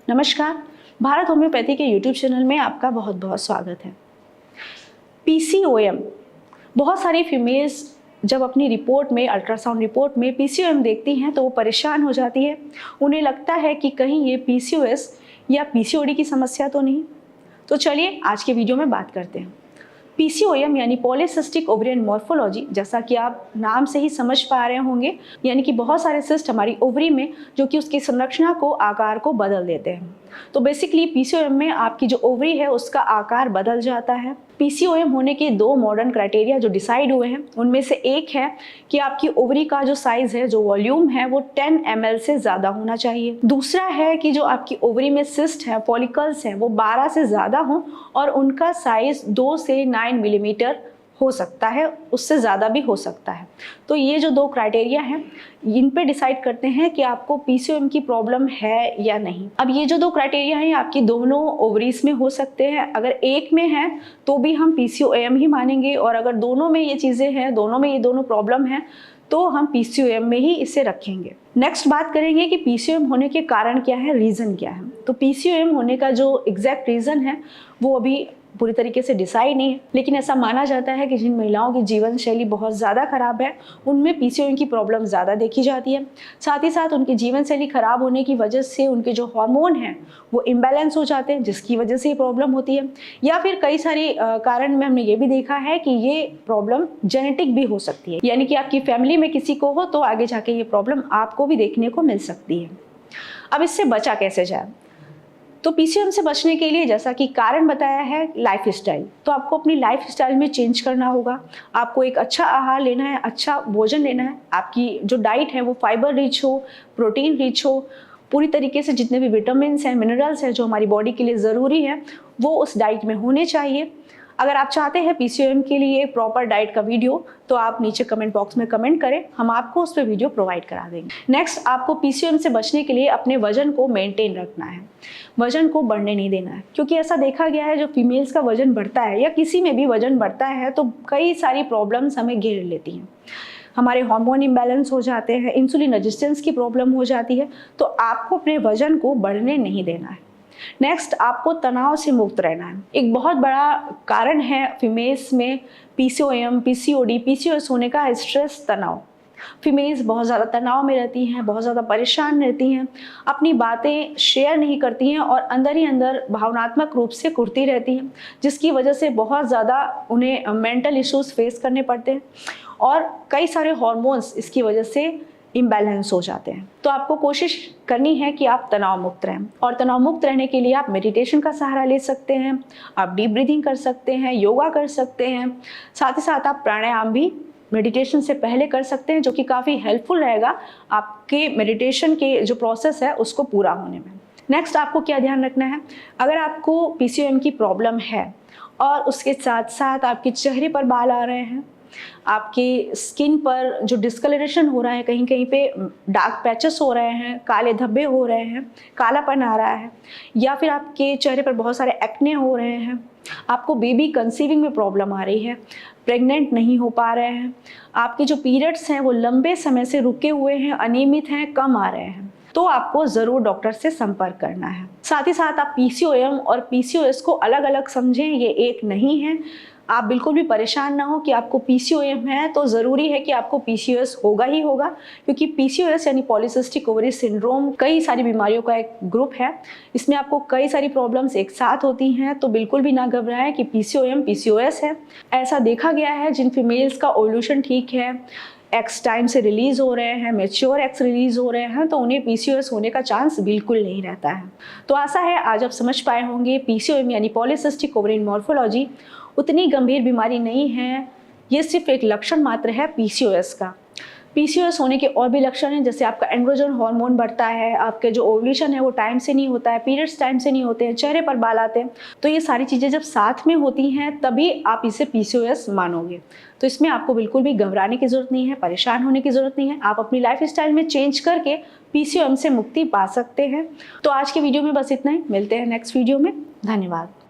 नमस्कार, भारत होम्योपैथी के YouTube channel में आपका बहुत बहुत स्वागत है। पीसीओएम, बहुत सारी फीमेल्स जब अपनी रिपोर्ट में, अल्ट्रासाउंड रिपोर्ट में पीसीओएम देखती हैं तो वो परेशान हो जाती है। उन्हें लगता है कि कहीं ये पीसीओएस या पीसीओडी की समस्या तो नहीं। तो चलिए आज के वीडियो में बात करते हैं। पीसीओएम यानी पॉलीसिस्टिक ओवरियन मॉर्फोलॉजी, जैसा कि आप नाम से ही समझ पा रहे होंगे, यानी कि बहुत सारे सिस्ट हमारी ओवरी में जो कि उसकी संरचना को, आकार को बदल देते हैं। तो बेसिकली पीसीओएम में आपकी जो ओवरी है उसका आकार बदल जाता है। पीसीओएम होने के दो मॉडर्न क्राइटेरिया जो डिसाइड हुए हैं, उनमें से एक है कि आपकी ओवरी का जो साइज है, जो वॉल्यूम है, वो 10 ml से ज़्यादा होना चाहिए। दूसरा है कि जो आपकी ओवरी में सिस्ट है, फॉलिकल्स हैं, वो 12 से ज़्यादा हों और उनका साइज 2 से 9 मिलीमीटर हो सकता है, उससे ज़्यादा भी हो सकता है। तो ये जो दो क्राइटेरिया हैं, इन पे डिसाइड करते हैं कि आपको पीसीओएम की प्रॉब्लम है या नहीं। अब ये जो दो क्राइटेरिया हैं आपकी दोनों ओवरीज में हो सकते हैं। अगर एक में है तो भी हम पीसीओएम ही मानेंगे, और अगर दोनों में ये चीज़ें हैं, दोनों में ये दोनों प्रॉब्लम है, तो हम पीसीओएम में ही इसे रखेंगे। नेक्स्ट बात करेंगे कि पीसीओएम होने के कारण क्या है, रीज़न क्या है। तो पीसीओएम होने का जो एग्जैक्ट रीज़न है वो अभी पूरी तरीके से डिसाइड नहीं है, लेकिन ऐसा माना जाता है कि जिन महिलाओं की जीवन शैली बहुत ज़्यादा खराब है उनमें पीसीओएम की प्रॉब्लम ज़्यादा देखी जाती है। साथ ही साथ उनकी जीवन शैली खराब होने की वजह से उनके जो हार्मोन हैं वो इम्बैलेंस हो जाते हैं, जिसकी वजह से ये प्रॉब्लम होती है। या फिर कई सारी कारण में हमने ये भी देखा है कि ये प्रॉब्लम जेनेटिक भी हो सकती है, यानी कि आपकी फैमिली में किसी को हो तो आगे जाके ये प्रॉब्लम आपको भी देखने को मिल सकती है। अब इससे बचा कैसे जाए? तो पीसीओएम से बचने के लिए, जैसा कि कारण बताया है, लाइफ स्टाइल। तो आपको अपनी लाइफ स्टाइल में चेंज करना होगा। आपको एक अच्छा आहार लेना है, अच्छा भोजन लेना है। आपकी जो डाइट है वो फाइबर रिच हो, प्रोटीन रिच हो, पूरी तरीके से जितने भी विटामिन हैं, मिनरल्स हैं जो हमारी बॉडी के लिए ज़रूरी है वो उस डाइट में होने चाहिए। अगर आप चाहते हैं पीसीओएम के लिए प्रॉपर डाइट का वीडियो तो आप नीचे कमेंट बॉक्स में कमेंट करें, हम आपको उस पर वीडियो प्रोवाइड करा देंगे। नेक्स्ट, आपको पीसीओएम से बचने के लिए अपने वजन को मेंटेन रखना है, वजन को बढ़ने नहीं देना है। क्योंकि ऐसा देखा गया है जो फीमेल्स का वजन बढ़ता है या किसी में भी वजन बढ़ता है तो कई सारी प्रॉब्लम्स हमें घेर लेती हैं। हमारे हार्मोन इम्बैलेंस हो जाते हैं, इंसुलिन रेजिस्टेंस की प्रॉब्लम हो जाती है। तो आपको अपने वजन को बढ़ने नहीं देना है। नेक्स्ट, आपको तनाव से मुक्त रहना है। एक बहुत बड़ा कारण है फीमेल्स में पीसीओएम, पीसीओडी, पीसीओएस होने का स्ट्रेस, तनाव। फीमेल्स बहुत ज़्यादा तनाव में रहती हैं, बहुत ज़्यादा परेशान रहती हैं, अपनी बातें शेयर नहीं करती हैं और अंदर ही अंदर भावनात्मक रूप से कुढ़ती रहती हैं, जिसकी वजह से बहुत ज़्यादा उन्हें मेंटल इश्यूज फेस करने पड़ते हैं और कई सारे हार्मोन्स इसकी वजह से इम्बैलेंस हो जाते हैं। तो आपको कोशिश करनी है कि आप तनाव मुक्त रहें, और तनाव मुक्त रहने के लिए आप मेडिटेशन का सहारा ले सकते हैं, आप डीप ब्रीदिंग कर सकते हैं, योगा कर सकते हैं। साथ ही साथ आप प्राणायाम भी मेडिटेशन से पहले कर सकते हैं, जो कि काफ़ी हेल्पफुल रहेगा आपके मेडिटेशन के जो प्रोसेस है उसको पूरा होने में। नेक्स्ट, आपको क्या ध्यान रखना है, अगर आपको पीसीओएम की प्रॉब्लम है और उसके साथ साथ आपके चेहरे पर बाल आ रहे हैं, आपकी स्किन पर जो डिस्कलरेशन हो रहा है, कहीं कहीं पे डार्क पैचेस हो रहे हैं, काले धब्बे हो रहे हैं, कालापन आ रहा है, या फिर आपके चेहरे पर बहुत सारे एक्ने हो रहे हैं, आपको बेबी कंसीविंग में प्रॉब्लम आ रही है, प्रेग्नेंट नहीं हो पा रहे हैं, आपके जो पीरियड्स हैं वो लंबे समय से रुके हुए हैं, अनियमित हैं, कम आ रहे हैं, तो आपको ज़रूर डॉक्टर से संपर्क करना है। साथ ही साथ आप पीसीओएम और पीसीओएस को अलग अलग समझें, ये एक नहीं है। आप बिल्कुल भी परेशान ना हो कि आपको पीसीओएम है तो ज़रूरी है कि आपको पीसीओएस होगा ही होगा, क्योंकि पीसीओएस यानी पॉलीसिस्टिक ओवरी सिंड्रोम कई सारी बीमारियों का एक ग्रुप है। इसमें आपको कई सारी प्रॉब्लम्स एक साथ होती हैं, तो बिल्कुल भी ना घबराएं कि पीसीओएम पीसीओएस है। ऐसा देखा गया है जिन फीमेल्स का ओव्यूलेशन ठीक है, एक्स टाइम से रिलीज हो रहे हैं, मेच्योर एक्स रिलीज हो रहे हैं, तो उन्हें पीसीओएस होने का चांस बिल्कुल नहीं रहता है। तो आशा है आज आप समझ पाए होंगे, पीसीओएम यानी पॉलीसिस्टिक ओवरियन मॉर्फोलॉजी उतनी गंभीर बीमारी नहीं है, ये सिर्फ एक लक्षण मात्र है पीसीओएस का। पीसीओएस होने के और भी लक्षण हैं, जैसे आपका एंड्रोजन हार्मोन बढ़ता है, आपके जो ओव्यूलेशन है वो टाइम से नहीं होता है, पीरियड्स टाइम से नहीं होते हैं, चेहरे पर बाल आते हैं। तो ये सारी चीज़ें जब साथ में होती हैं तभी आप इसे पीसीओएस मानोगे। तो इसमें आपको बिल्कुल भी घबराने की ज़रूरत नहीं है, परेशान होने की ज़रूरत नहीं है। आप अपनी लाइफ स्टाइल में चेंज करके पीसीओएम से मुक्ति पा सकते हैं। तो आज के वीडियो में बस इतना ही, मिलते हैं नेक्स्ट वीडियो में। धन्यवाद।